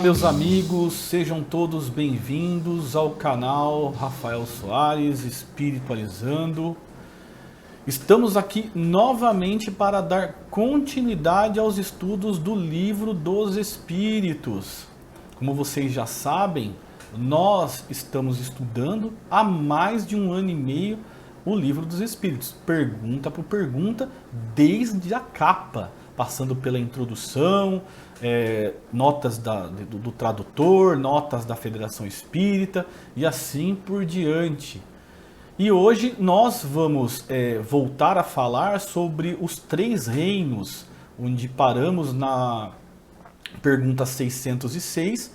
meus amigos, sejam todos bem-vindos ao canal Rafael Soares Espiritualizando. Estamos aqui novamente para dar continuidade aos estudos do Livro dos Espíritos. Como vocês já sabem, nós estamos estudando há mais de 1 ano e meio o Livro dos Espíritos, pergunta por pergunta, desde a capa, passando pela introdução, notas do tradutor, notas da Federação Espírita e assim por diante. E hoje nós vamos voltar a falar sobre os 3 reinos, onde paramos na pergunta 606,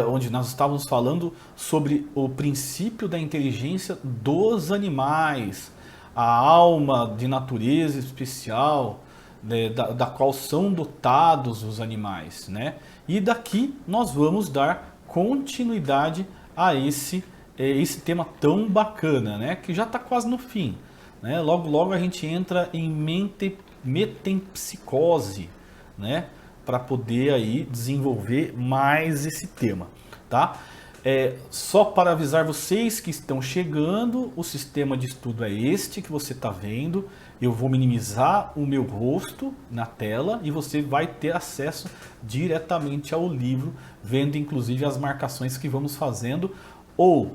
onde nós estávamos falando sobre o princípio da inteligência dos animais, a alma de natureza especial, da qual são dotados os animais, né? E daqui nós vamos dar continuidade a esse tema tão bacana, né? Que já está quase no fim, né? Logo logo a gente entra em metempsicose, né? Para poder aí desenvolver mais esse tema, tá? Só para avisar vocês que estão chegando, o sistema de estudo é este que você está vendo. Eu vou minimizar o meu rosto na tela e você vai ter acesso diretamente ao livro, vendo inclusive as marcações que vamos fazendo, ou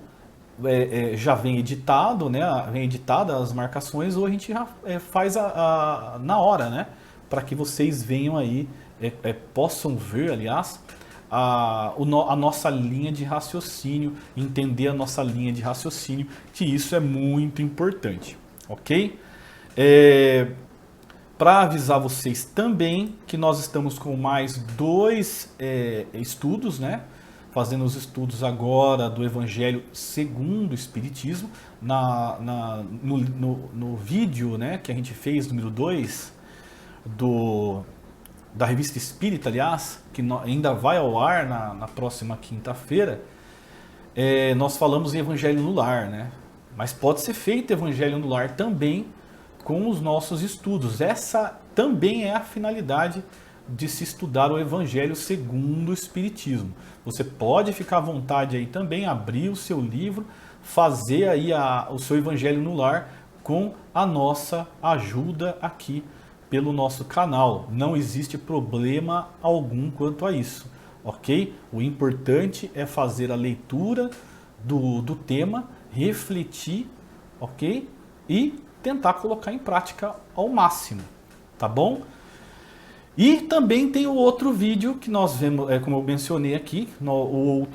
já vem editado, né? Vem editada as marcações, ou a gente já faz na hora, né? Para que vocês venham aí, possam ver, aliás, a nossa linha de raciocínio, entender a nossa linha de raciocínio, que isso é muito importante, ok? Para avisar vocês também que nós estamos com mais 2 estudos, né? Fazendo os estudos agora do Evangelho segundo o Espiritismo, no vídeo, né, que a gente fez, número 2, da Revista Espírita, aliás, que ainda vai ao ar na próxima quinta-feira. Nós falamos em Evangelho no Lar, né? Mas pode ser feito Evangelho no Lar também com os nossos estudos. Essa também é a finalidade de se estudar o Evangelho segundo o Espiritismo. Você pode ficar à vontade aí também, abrir o seu livro, fazer aí o seu Evangelho no Lar com a nossa ajuda aqui pelo nosso canal. Não existe problema algum quanto a isso, ok? O importante é fazer a leitura do tema, refletir, ok? E tentar colocar em prática ao máximo, tá bom? E também tem o outro vídeo que nós vemos, como eu mencionei aqui, o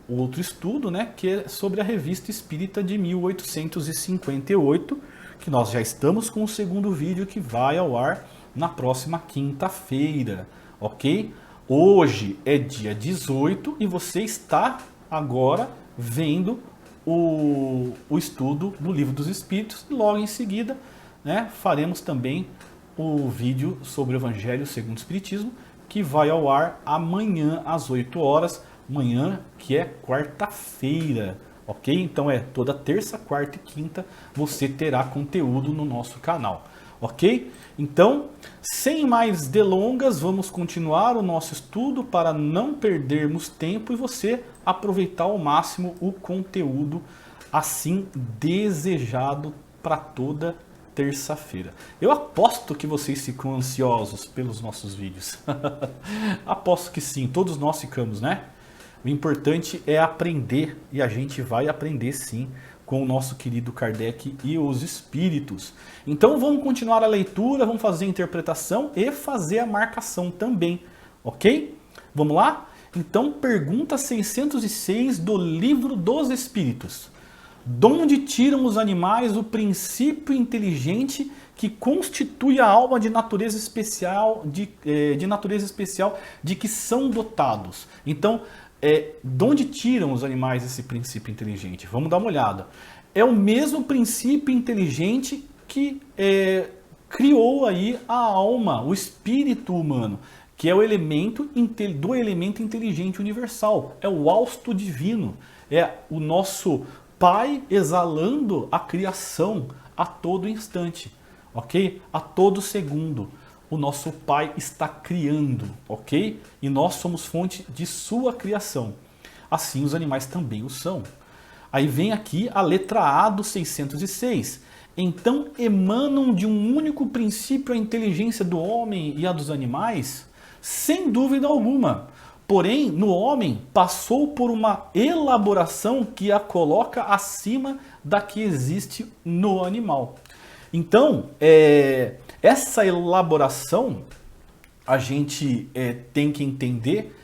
outro estudo, né, que é sobre a Revista Espírita de 1858, que nós já estamos com o segundo vídeo que vai ao ar na próxima quinta-feira, ok? Hoje é dia 18 e você está agora vendo o estudo do Livro dos Espíritos, e logo em seguida, né, faremos também o vídeo sobre o Evangelho segundo o Espiritismo, que vai ao ar amanhã às 8 horas, amanhã que é quarta-feira, ok? Então toda terça, quarta e quinta você terá conteúdo no nosso canal, ok? Então, sem mais delongas, vamos continuar o nosso estudo para não perdermos tempo e você aproveitar ao máximo o conteúdo assim desejado para toda terça-feira. Eu aposto que vocês ficam ansiosos pelos nossos vídeos. Aposto que sim, todos nós ficamos, né? O importante é aprender, e a gente vai aprender sim com o nosso querido Kardec e os espíritos. Então vamos continuar a leitura, vamos fazer a interpretação e fazer a marcação também, ok? Vamos lá? Então, pergunta 606 do Livro dos Espíritos. Donde tiram os animais o princípio inteligente que constitui a alma de natureza especial, de que são dotados? Então, de onde tiram os animais esse princípio inteligente? Vamos dar uma olhada. É o mesmo princípio inteligente que criou aí a alma, o espírito humano, que é o elemento do elemento inteligente universal. É o hausto divino, é o nosso Pai exalando a criação a todo instante, ok? A todo segundo. o nosso Pai está criando, ok? E nós somos fonte de sua criação. Assim os animais também o são. Aí vem aqui a letra A do 606. Então emanam de um único princípio a inteligência do homem e a dos animais? Sem dúvida alguma. Porém, no homem passou por uma elaboração que a coloca acima da que existe no animal. Então, essa elaboração a gente tem que entender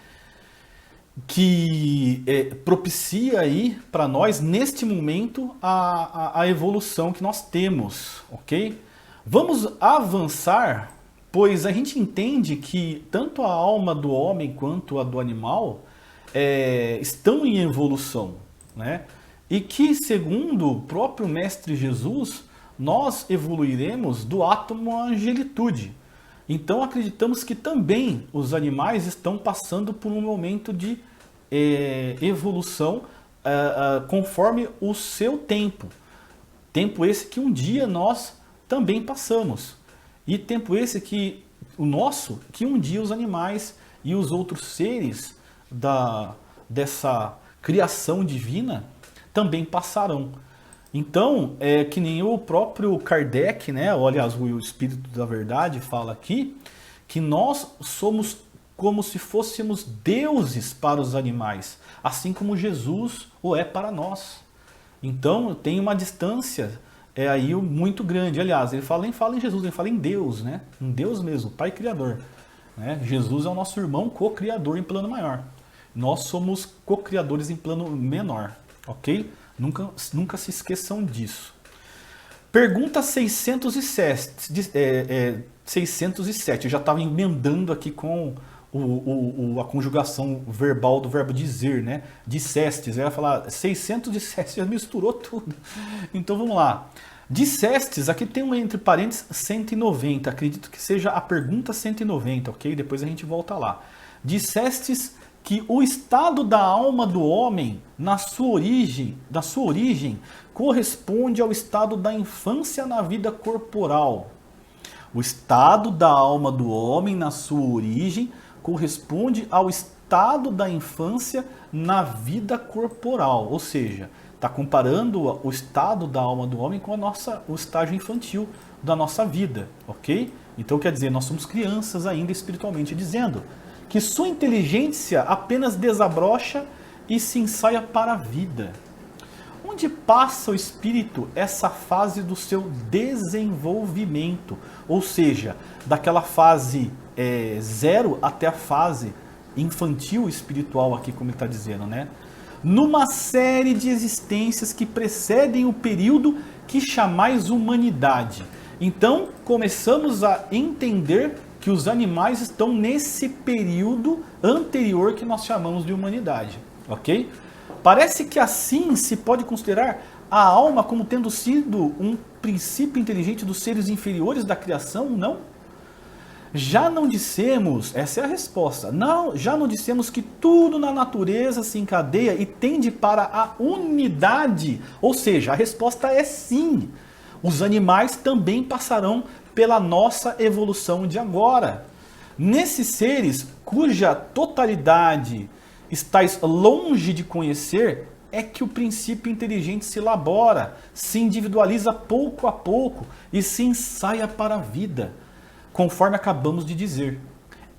que propicia aí para nós, neste momento, a evolução que nós temos, ok? Vamos avançar, pois a gente entende que tanto a alma do homem quanto a do animal estão em evolução, né? E que, segundo o próprio Mestre Jesus, nós evoluiremos do átomo à angelitude. Então acreditamos que também os animais estão passando por um momento de evolução conforme o seu tempo. Tempo esse que um dia nós também passamos. E tempo esse que que um dia os animais e os outros seres dessa criação divina também passarão. Então, que nem o próprio Kardec, né, ou aliás, o Espírito da Verdade fala aqui, que nós somos como se fôssemos deuses para os animais, assim como Jesus o é para nós. Então, tem uma distância aí muito grande. Aliás, ele fala em Jesus, ele fala em Deus, né? Em Deus mesmo, Pai Criador. Né? Jesus é o nosso irmão co-criador em plano maior. Nós somos co-criadores em plano menor, ok? Nunca se esqueçam disso. Pergunta 607. Eu já estava emendando aqui com a conjugação verbal do verbo dizer, né? Dissestes. Eu ia falar 607, já misturou tudo. Então vamos lá. Dissestes, aqui tem um entre parênteses 190. Acredito que seja a pergunta 190, ok? Depois a gente volta lá. Dissestes que o estado da alma do homem, da sua origem, corresponde ao estado da infância na vida corporal. O estado da alma do homem, na sua origem, corresponde ao estado da infância na vida corporal. Ou seja, está comparando o estado da alma do homem com o estágio infantil da nossa vida, ok? Então quer dizer, nós somos crianças ainda espiritualmente, dizendo que sua inteligência apenas desabrocha e se ensaia para a vida. Onde passa o espírito essa fase do seu desenvolvimento? Ou seja, daquela fase 0 até a fase infantil espiritual aqui, como ele está dizendo, né? Numa série de existências que precedem o período que chamais humanidade. Então, começamos a entender que os animais estão nesse período anterior que nós chamamos de humanidade, ok? Parece que assim se pode considerar a alma como tendo sido um princípio inteligente dos seres inferiores da criação, não? Já não dissemos, essa é a resposta, já não dissemos que tudo na natureza se encadeia e tende para a unidade, ou seja, a resposta é sim. Os animais também passarão pela nossa evolução de agora. Nesses seres cuja totalidade estáis longe de conhecer, é que o princípio inteligente se elabora, se individualiza pouco a pouco e se ensaia para a vida, conforme acabamos de dizer.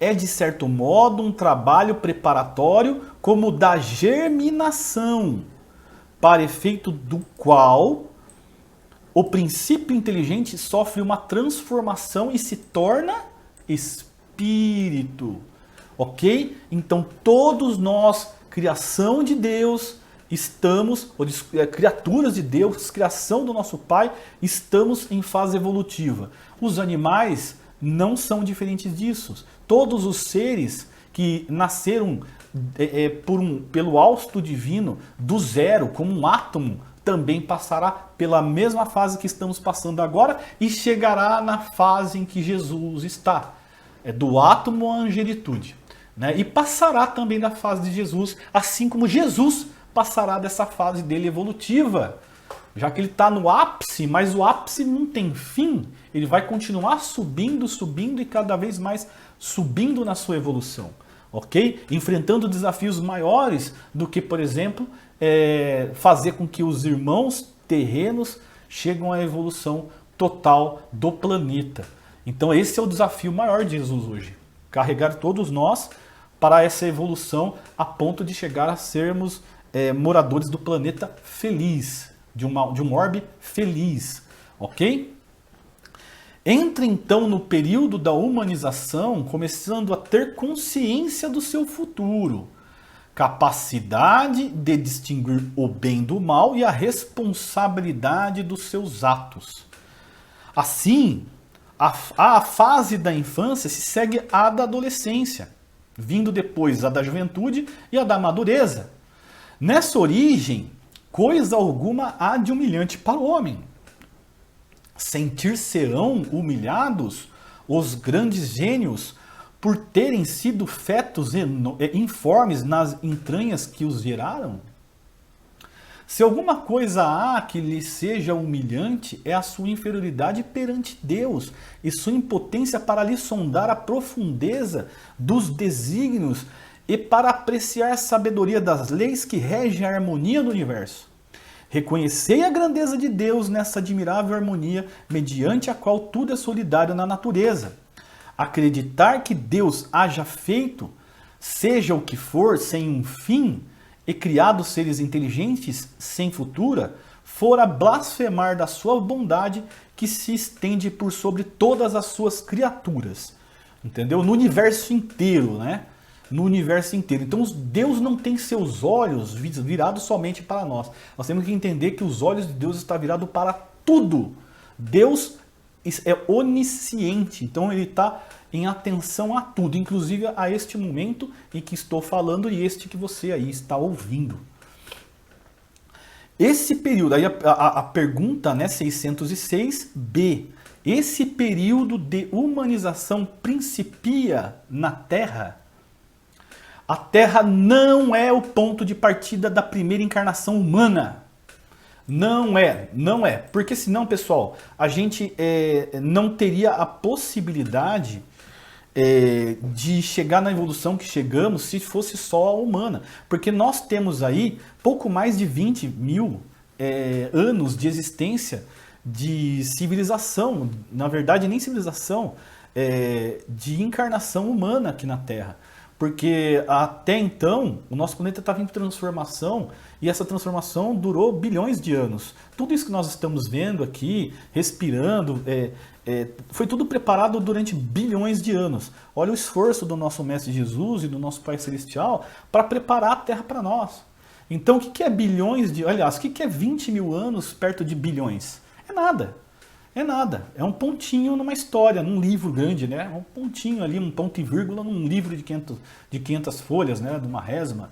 É de certo modo um trabalho preparatório como o da germinação, para efeito do qual o princípio inteligente sofre uma transformação e se torna espírito. Ok? Então todos nós, criação de Deus, criaturas de Deus, criação do nosso Pai, estamos em fase evolutiva. Os animais não são diferentes disso. Todos os seres que nasceram pelo hausto divino, do zero, como um átomo, também passará pela mesma fase que estamos passando agora e chegará na fase em que Jesus está, do átomo à angelitude, né? E passará também da fase de Jesus, assim como Jesus passará dessa fase dele evolutiva, Já que ele está no ápice, mas o ápice não tem fim, ele vai continuar subindo, subindo e cada vez mais subindo na sua evolução, ok? Enfrentando desafios maiores do que, por exemplo, fazer com que os irmãos terrenos cheguem à evolução total do planeta. Então esse é o desafio maior de Jesus hoje. Carregar todos nós para essa evolução a ponto de chegar a sermos moradores do planeta feliz, de um orbe feliz, ok? Entra então no período da humanização, começando a ter consciência do seu futuro, capacidade de distinguir o bem do mal e a responsabilidade dos seus atos. Assim, a fase da infância se segue à da adolescência, vindo depois a da juventude e a da madureza. Nessa origem, coisa alguma há de humilhante para o homem. Sentir-se-ão humilhados os grandes gênios por terem sido fetos informes nas entranhas que os geraram? Se alguma coisa há que lhe seja humilhante, é a sua inferioridade perante Deus e sua impotência para lhe sondar a profundeza dos desígnios e para apreciar a sabedoria das leis que regem a harmonia do universo. Reconhecei a grandeza de Deus nessa admirável harmonia, mediante a qual tudo é solidário na natureza. Acreditar que Deus haja feito, seja o que for, sem um fim, e criado seres inteligentes sem futura, fora blasfemar da sua bondade que se estende por sobre todas as suas criaturas. Entendeu? No universo inteiro, né? No universo inteiro. Então Deus não tem seus olhos virados somente para nós. Nós temos que entender que os olhos de Deus estão virados para tudo. Deus é onisciente, então ele está em atenção a tudo, inclusive a este momento em que estou falando e este que você aí está ouvindo. Esse período, aí a pergunta, né, 606b, esse período de humanização principia na Terra? A Terra não é o ponto de partida da primeira encarnação humana. Não é. Porque senão, pessoal, a gente não teria a possibilidade de chegar na evolução que chegamos se fosse só a humana. Porque nós temos aí pouco mais de 20 mil anos de existência de civilização. Na verdade, nem civilização, de encarnação humana aqui na Terra. Porque até então o nosso planeta estava em transformação e essa transformação durou bilhões de anos. Tudo isso que nós estamos vendo aqui, respirando, foi tudo preparado durante bilhões de anos. Olha o esforço do nosso Mestre Jesus e do nosso Pai Celestial para preparar a Terra para nós. Então o que é bilhões de... Aliás, o que é 20 mil anos perto de bilhões? É nada. É nada, é um pontinho numa história, num livro grande, né? Um pontinho ali, um ponto e vírgula num livro de 500 folhas, né? De uma resma,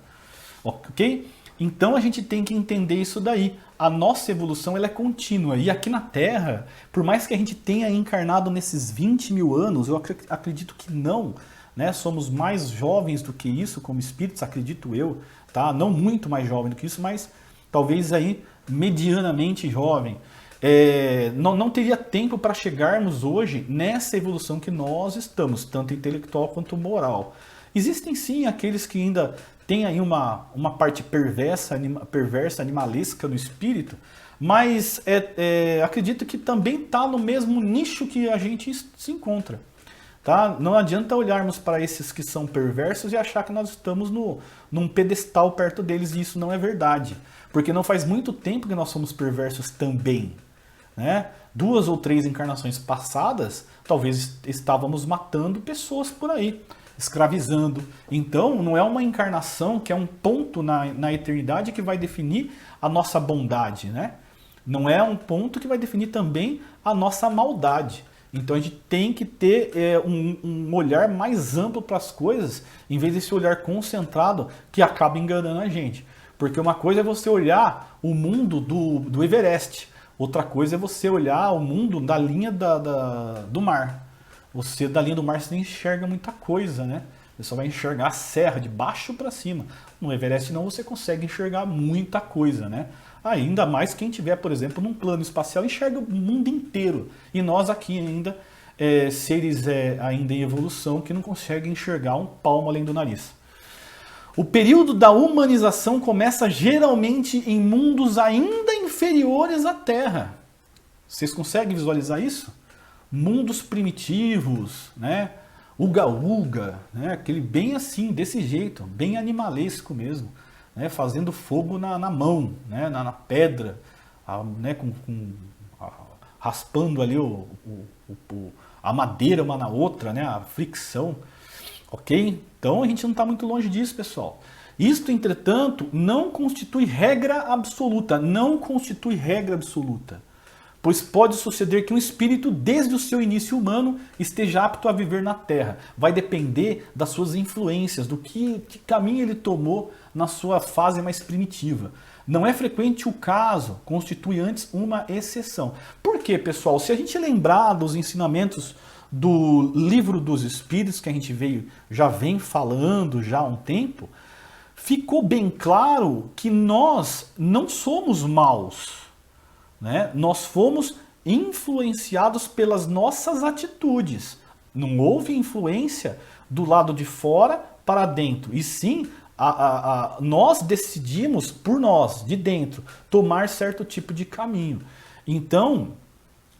ok? Então a gente tem que entender isso daí. A nossa evolução ela é contínua e aqui na Terra, por mais que a gente tenha encarnado nesses 20 mil anos, eu acredito que não, né? Somos mais jovens do que isso como espíritos, acredito eu, tá? Não muito mais jovem do que isso, mas talvez aí medianamente jovem. Não teria tempo para chegarmos hoje nessa evolução que nós estamos, tanto intelectual quanto moral. Existem sim aqueles que ainda têm aí uma parte perversa, animalesca no espírito, mas acredito que também está no mesmo nicho que a gente se encontra. Tá? Não adianta olharmos para esses que são perversos e achar que nós estamos num pedestal perto deles, e isso não é verdade. Porque não faz muito tempo que nós somos perversos também. Né? 2 ou 3 encarnações passadas, talvez estávamos matando pessoas por aí, escravizando. Então, não é uma encarnação que é um ponto na eternidade que vai definir a nossa bondade. Né? Não é um ponto que vai definir também a nossa maldade. Então, a gente tem que ter um olhar mais amplo para as coisas, em vez desse olhar concentrado que acaba enganando a gente. Porque uma coisa é você olhar o mundo do Everest. Outra coisa é você olhar o mundo da linha do mar. Você, da linha do mar, você não enxerga muita coisa, né? Você só vai enxergar a serra de baixo para cima. No Everest não, você consegue enxergar muita coisa, né? Ainda mais quem tiver, por exemplo, num plano espacial, enxerga o mundo inteiro. E nós aqui ainda, seres ainda em evolução, que não conseguem enxergar um palmo além do nariz. O período da humanização começa geralmente em mundos ainda inferiores à Terra. Vocês conseguem visualizar isso? Mundos primitivos, né? Uga-uga, né? Aquele bem assim, desse jeito, bem animalesco mesmo, né? Fazendo fogo na mão, né? na pedra, né? Raspando ali a madeira uma na outra, né? A fricção. Ok? Então a gente não está muito longe disso, pessoal. Isto, entretanto, não constitui regra absoluta. Não constitui regra absoluta. Pois pode suceder que um espírito, desde o seu início humano, esteja apto a viver na Terra. Vai depender das suas influências, do que caminho ele tomou na sua fase mais primitiva. Não é frequente o caso, constitui antes uma exceção. Por quê, pessoal? Se a gente lembrar dos ensinamentos do Livro dos Espíritos, que a gente já vem falando já há um tempo, ficou bem claro que nós não somos maus, né? Nós fomos influenciados pelas nossas atitudes. Não houve influência do lado de fora para dentro, e sim nós decidimos por nós, de dentro, tomar certo tipo de caminho. Então,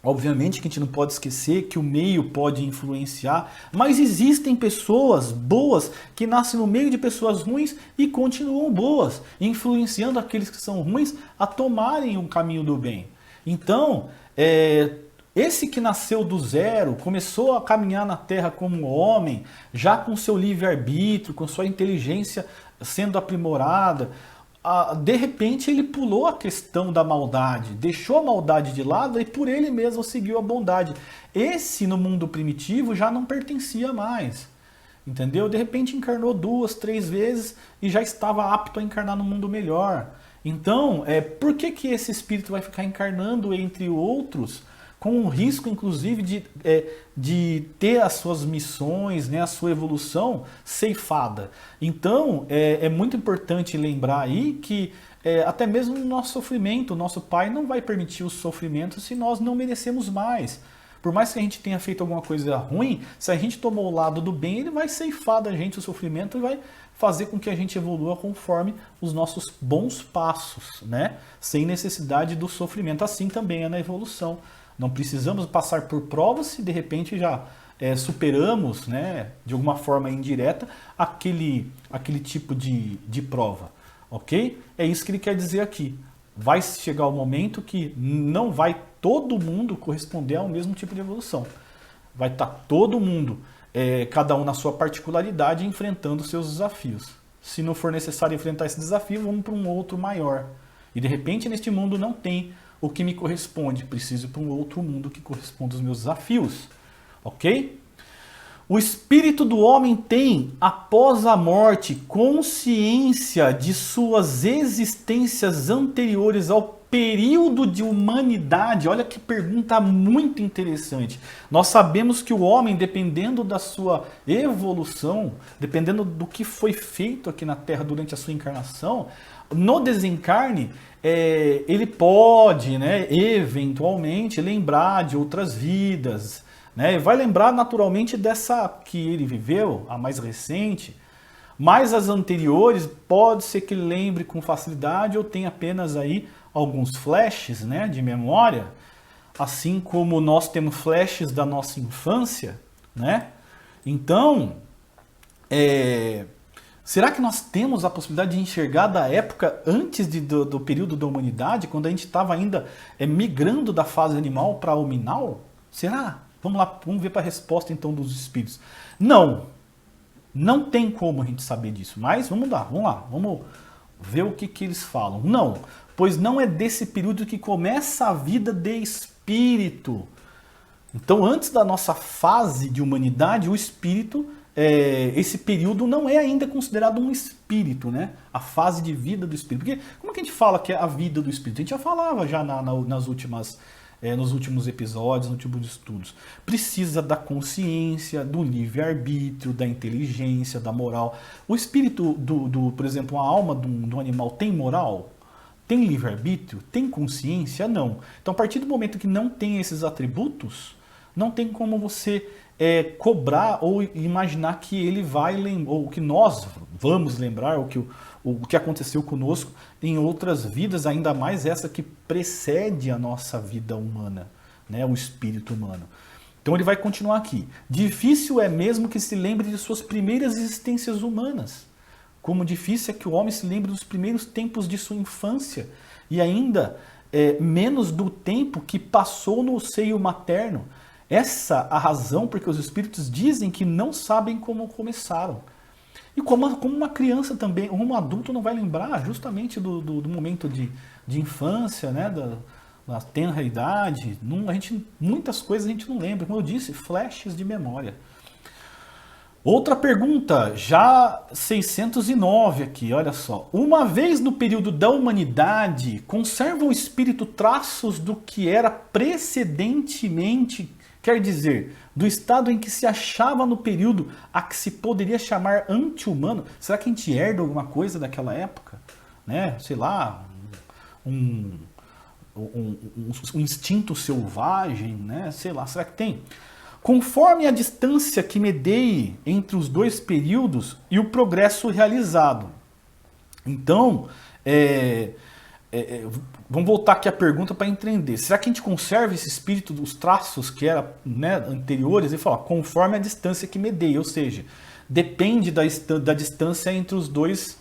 obviamente que a gente não pode esquecer que o meio pode influenciar, mas existem pessoas boas que nascem no meio de pessoas ruins e continuam boas, influenciando aqueles que são ruins a tomarem um caminho do bem. Então, esse que nasceu do zero, começou a caminhar na Terra como homem, já com seu livre-arbítrio, com sua inteligência sendo aprimorada, de repente ele pulou a questão da maldade, deixou a maldade de lado e por ele mesmo seguiu a bondade. Esse no mundo primitivo já não pertencia mais, entendeu? De repente encarnou 2, 3 vezes e já estava apto a encarnar no mundo melhor. Então, por que esse espírito vai ficar encarnando entre outros, com o risco, inclusive, de ter as suas missões, né, a sua evolução ceifada? Então, é muito importante lembrar aí que até mesmo no nosso sofrimento, o nosso Pai não vai permitir o sofrimento se nós não merecemos mais. Por mais que a gente tenha feito alguma coisa ruim, se a gente tomou o lado do bem, ele vai ceifar da gente o sofrimento e vai fazer com que a gente evolua conforme os nossos bons passos, né? Sem necessidade do sofrimento. Assim também é na evolução. Não precisamos passar por provas se de repente já superamos, né, de alguma forma indireta, aquele tipo de prova. Ok? É isso que ele quer dizer aqui. Vai chegar o momento que não vai todo mundo corresponder ao mesmo tipo de evolução. Vai estar todo mundo, cada um na sua particularidade, enfrentando seus desafios. Se não for necessário enfrentar esse desafio, vamos para um outro maior. E de repente neste mundo não tem o que me corresponde, preciso ir para um outro mundo que corresponde aos meus desafios. Ok? O espírito do homem tem, após a morte, consciência de suas existências anteriores ao período de humanidade. Olha que pergunta muito interessante. Nós sabemos que o homem, dependendo da sua evolução, dependendo do que foi feito aqui na Terra durante a sua encarnação, no desencarne, ele pode, né, eventualmente, lembrar de outras vidas, né? Vai lembrar naturalmente dessa que ele viveu, a mais recente, mas as anteriores pode ser que ele lembre com facilidade ou tenha apenas aí alguns flashes, né, de memória, assim como nós temos flashes da nossa infância, né? Então, será que nós temos a possibilidade de enxergar da época antes do período da humanidade, quando a gente estava ainda migrando da fase animal para o hominal? Será? Vamos lá, vamos ver para a resposta então dos espíritos. Não tem como a gente saber disso, mas vamos lá, vamos ver o que eles falam. Não, pois não é desse período que começa a vida de espírito. Então, antes da nossa fase de humanidade, o espírito, esse período não é ainda considerado um espírito, né? A fase de vida do espírito. Porque como que a gente fala que é a vida do espírito? A gente já falava já nos últimos episódios, nos últimos estudos. Precisa da consciência, do livre-arbítrio, da inteligência, da moral. O espírito, por exemplo, a alma de um animal tem moral? Tem livre-arbítrio? Tem consciência? Não. Então, a partir do momento que não tem esses atributos, não tem como você cobrar ou imaginar que ele vai lembrar, ou que nós vamos lembrar, ou que o que aconteceu conosco em outras vidas, ainda mais essa que precede a nossa vida humana, né, o espírito humano. Então ele vai continuar aqui. Difícil é mesmo que se lembre de suas primeiras existências humanas. Como difícil é que o homem se lembre dos primeiros tempos de sua infância e ainda menos do tempo que passou no seio materno. Essa a razão porque os espíritos dizem que não sabem como começaram. E como uma criança também, um adulto não vai lembrar justamente do momento de infância, né, da tenra idade. Muitas coisas a gente não lembra. Como eu disse, flashes de memória. Outra pergunta, já 609 aqui, olha só. Uma vez no período da humanidade, conserva o espírito traços do que era precedentemente, quer dizer, do estado em que se achava no período a que se poderia chamar anti-humano? Será que a gente herda alguma coisa daquela época? Né? Sei lá, um instinto selvagem, né? Sei lá, será que tem? Conforme a distância que medeie entre os dois períodos e o progresso realizado. Então, vamos voltar aqui à pergunta para entender. Será que a gente conserva esse espírito dos traços que eram, né, anteriores? Ele fala, conforme a distância que medeie, ou seja, depende da distância entre os dois,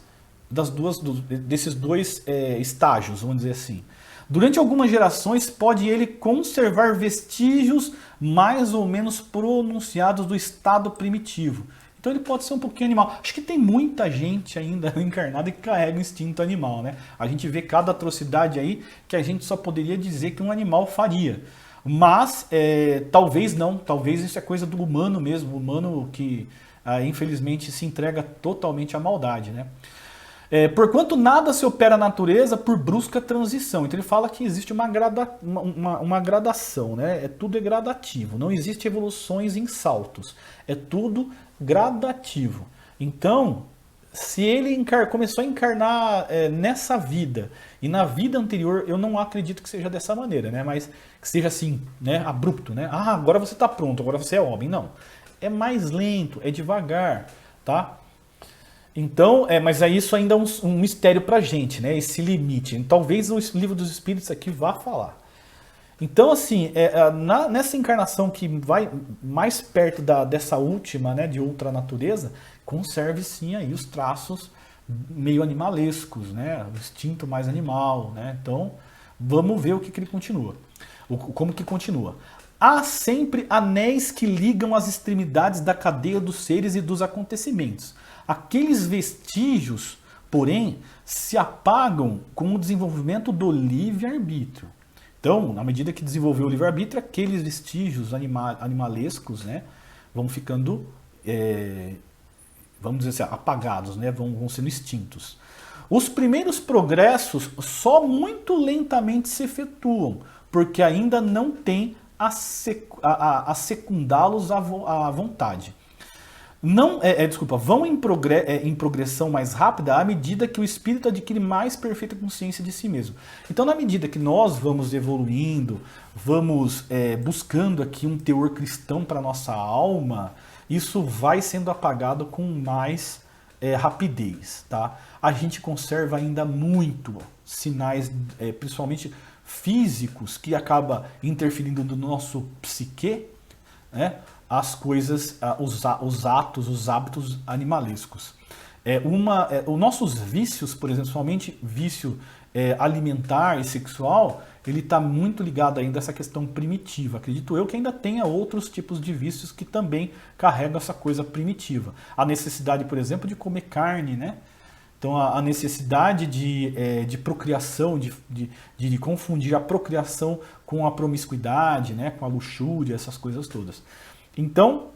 desses dois estágios, vamos dizer assim. Durante algumas gerações pode ele conservar vestígios mais ou menos pronunciados do estado primitivo. Então ele pode ser um pouquinho animal. Acho que tem muita gente ainda encarnada que carrega o instinto animal, né? A gente vê cada atrocidade aí que a gente só poderia dizer que um animal faria. Mas talvez não, talvez isso é coisa do humano mesmo, o humano que infelizmente se entrega totalmente à maldade, né? Porquanto nada se opera na natureza por brusca transição. Então ele fala que existe uma gradação, né? Tudo é gradativo, não existe evoluções em saltos, é tudo gradativo. Então, se ele começou a encarnar nessa vida e na vida anterior, eu não acredito que seja dessa maneira, né? Mas que seja assim, né? Abrupto, né? Ah, agora você está pronto, agora você é homem. Não, é mais lento, é devagar, tá? Então, mas isso ainda é um mistério para a gente, né? Esse limite. Então, talvez o livro dos Espíritos aqui vá falar. Então, assim, nessa encarnação que vai mais perto dessa última, né, de outra natureza, conserve sim aí os traços meio animalescos, né? O instinto mais animal, né? Então, vamos ver o que ele continua. Como que continua. Há sempre anéis que ligam as extremidades da cadeia dos seres e dos acontecimentos. Aqueles vestígios, porém, se apagam com o desenvolvimento do livre-arbítrio. Então, na medida que desenvolveu o livre-arbítrio, aqueles vestígios animalescos, né, vão ficando, vamos dizer assim, apagados, né, vão sendo extintos. Os primeiros progressos só muito lentamente se efetuam, porque ainda não tem a secundá-los à vontade. Vão em progressão mais rápida à medida que o espírito adquire mais perfeita consciência de si mesmo. Então, na medida que nós vamos evoluindo, vamos buscando aqui um teor cristão para a nossa alma, isso vai sendo apagado com mais rapidez, tá? A gente conserva ainda muito sinais, principalmente físicos, que acaba interferindo no nosso psique, né? As coisas, os atos, os hábitos animalescos. Os nossos vícios, por exemplo, somente vício alimentar e sexual, ele está muito ligado ainda a essa questão primitiva. Acredito eu que ainda tenha outros tipos de vícios que também carregam essa coisa primitiva. A necessidade, por exemplo, de comer carne, né? Então, a necessidade de procriação, de confundir a procriação com a promiscuidade, né? Com a luxúria, essas coisas todas. Então,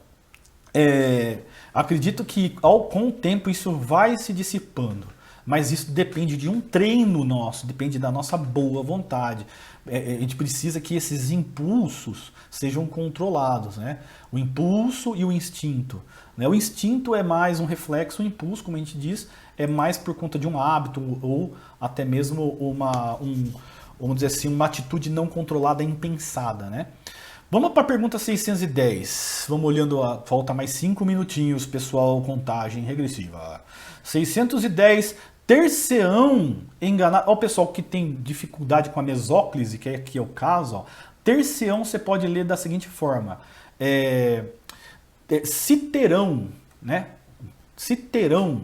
acredito que com o tempo isso vai se dissipando. mas isso depende de um treino nosso, depende da nossa boa vontade. A gente precisa que esses impulsos sejam controlados, né? O impulso e o instinto. Né? O instinto é mais um reflexo, o impulso, como a gente diz, é mais por conta de um hábito ou até mesmo vamos dizer assim, uma atitude não controlada, impensada, né? Vamos para a pergunta 610. Vamos olhando, falta mais 5 minutinhos, pessoal, contagem regressiva. 610, terceão enganado. Ó, o pessoal que tem dificuldade com a mesóclise, que aqui é o caso, ó. Terceão você pode ler da seguinte forma. Citerão, né? Citerão.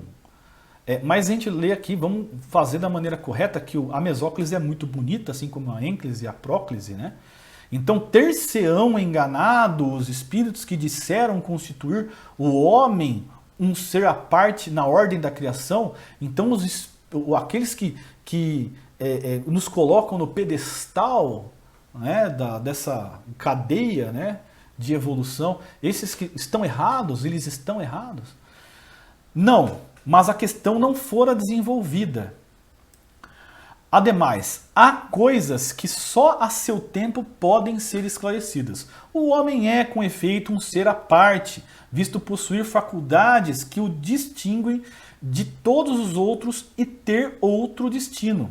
Mas a gente lê aqui, vamos fazer da maneira correta, que a mesóclise é muito bonita, assim como a ênclise e a próclise, né? Então, ter-se-ão enganado os espíritos que disseram constituir o homem um ser à parte na ordem da criação. Então, aqueles que nos colocam no pedestal, né, dessa cadeia, né, de evolução, esses que estão errados, eles estão errados? Não, mas a questão não fora desenvolvida. Ademais, há coisas que só a seu tempo podem ser esclarecidas. O homem é, com efeito, um ser à parte, visto possuir faculdades que o distinguem de todos os outros e ter outro destino.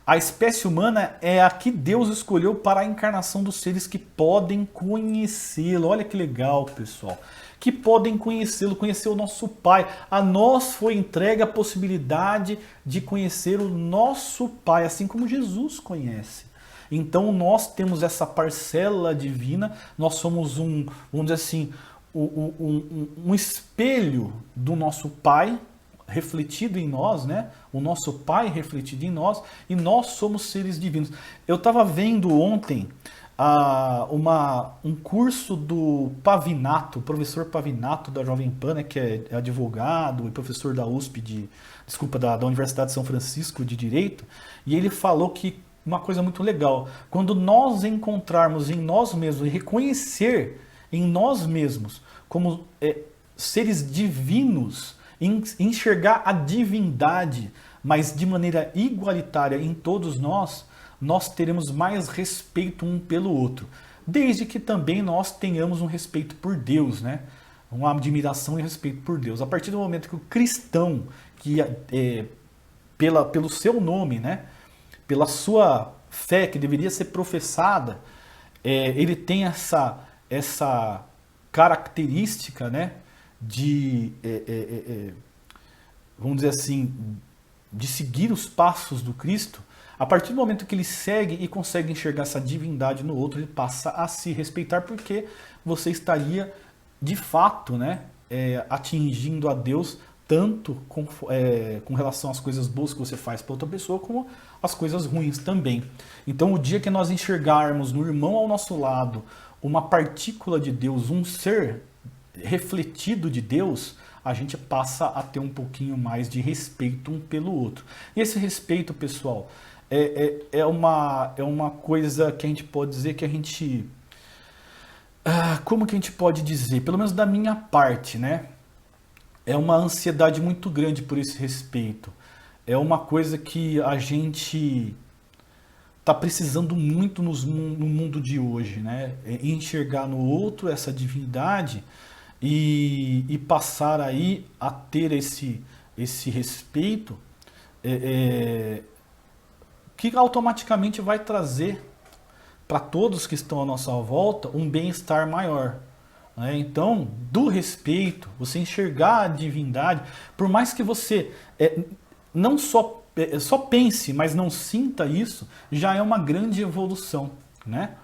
A espécie humana é a que Deus escolheu para a encarnação dos seres que podem conhecê-lo. Olha que legal, pessoal. Que podem conhecê-lo, conhecer o nosso Pai. A nós foi entregue a possibilidade de conhecer o nosso Pai, assim como Jesus conhece. Então nós temos essa parcela divina, nós somos vamos dizer assim, um espelho do nosso Pai, refletido em nós, né? O nosso Pai refletido em nós, e nós somos seres divinos. Eu estava vendo ontem um curso do Pavinato, o professor Pavinato da Jovem Pan, né, que é advogado e professor da USP, da Universidade de São Francisco de Direito, e ele falou que uma coisa muito legal, quando nós encontrarmos em nós mesmos e reconhecer em nós mesmos como seres divinos, enxergar a divindade, mas de maneira igualitária em todos nós teremos mais respeito um pelo outro. Desde que também nós tenhamos um respeito por Deus, né? Uma admiração e respeito por Deus. A partir do momento que o cristão, pelo seu nome, né? Pela sua fé que deveria ser professada, ele tem essa característica, né? Vamos dizer assim, de seguir os passos do Cristo. A partir do momento que ele segue e consegue enxergar essa divindade no outro, ele passa a se respeitar, porque você estaria, de fato, né, atingindo a Deus tanto com relação às coisas boas que você faz para outra pessoa, como as coisas ruins também. Então, o dia que nós enxergarmos no irmão ao nosso lado uma partícula de Deus, um ser refletido de Deus, a gente passa a ter um pouquinho mais de respeito um pelo outro. E esse respeito, pessoal, é uma coisa que a gente pode dizer que a gente... como que a gente pode dizer? Pelo menos da minha parte, né? É uma ansiedade muito grande por esse respeito. É uma coisa que a gente está precisando muito no mundo de hoje, né? Enxergar no outro essa divindade e passar aí a ter esse respeito que automaticamente vai trazer para todos que estão à nossa volta um bem-estar maior. Né? Então, do respeito, você enxergar a divindade, por mais que você não só pense, mas não sinta isso, já é uma grande evolução, né?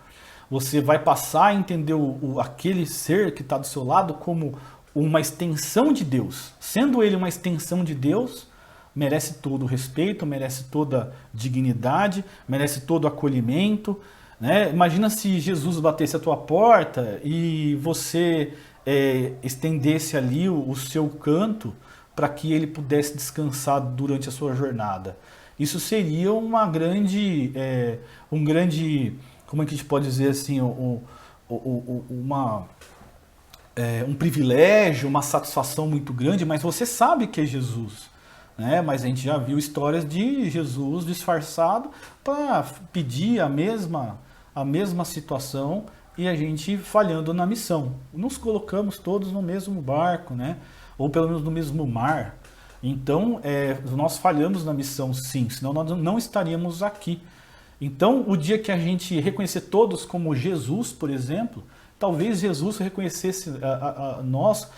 Você vai passar a entender aquele ser que está do seu lado como uma extensão de Deus. Sendo ele uma extensão de Deus, merece todo o respeito, merece toda dignidade, merece todo acolhimento. Né? Imagina se Jesus batesse a tua porta e você estendesse ali o seu canto para que ele pudesse descansar durante a sua jornada. Isso seria uma grande, como é que a gente pode dizer assim, um privilégio, uma satisfação muito grande, mas você sabe que é Jesus. né? Mas a gente já viu histórias de Jesus disfarçado para pedir a mesma situação e a gente falhando na missão. Nos colocamos todos no mesmo barco, né? Ou pelo menos no mesmo mar. Então, nós falhamos na missão, sim, senão nós não estaríamos aqui. Então, o dia que a gente reconhecer todos como Jesus, por exemplo, talvez Jesus reconhecesse a nós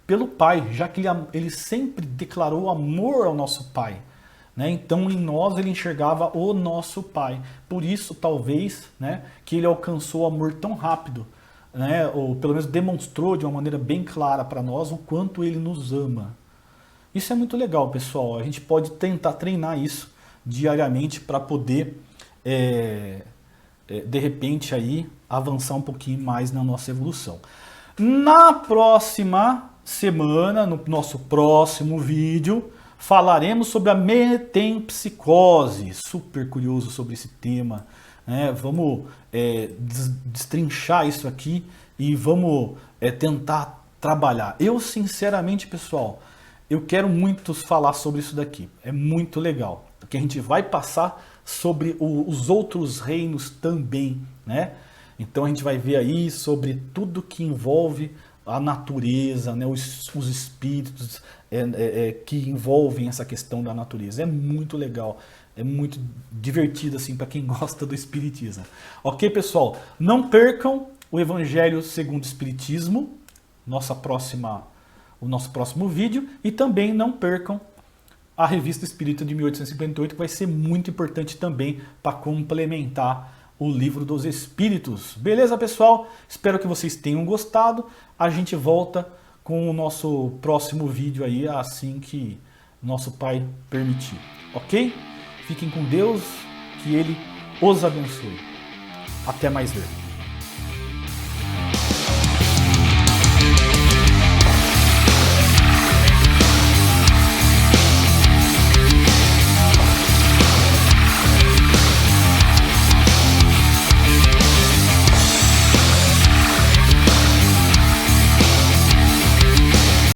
pelo Pai, já que ele sempre declarou amor ao nosso Pai, né? Então, em nós ele enxergava o nosso Pai. Por isso, talvez, né, que ele alcançou o amor tão rápido, né? Ou pelo menos demonstrou de uma maneira bem clara para nós o quanto ele nos ama. Isso é muito legal, pessoal. A gente pode tentar treinar isso diariamente para poder, de repente, aí, avançar um pouquinho mais na nossa evolução. Na próxima semana, no nosso próximo vídeo, falaremos sobre a metempsicose. Super curioso sobre esse tema, né? Vamos destrinchar isso aqui e vamos tentar trabalhar. Eu, sinceramente, pessoal, eu quero muito falar sobre isso daqui. É muito legal, porque a gente vai passar sobre os outros reinos também, né? Então a gente vai ver aí sobre tudo que envolve a natureza, né? Os espíritos que envolvem essa questão da natureza. É muito legal, é muito divertido assim para quem gosta do espiritismo. Ok, pessoal? Não percam o Evangelho segundo o Espiritismo, o nosso próximo vídeo, e também não percam a Revista Espírita de 1858, que vai ser muito importante também para complementar o Livro dos Espíritos. Beleza, pessoal? Espero que vocês tenham gostado. A gente volta com o nosso próximo vídeo aí, assim que nosso Pai permitir. Ok? Fiquem com Deus, que Ele os abençoe. Até mais ver.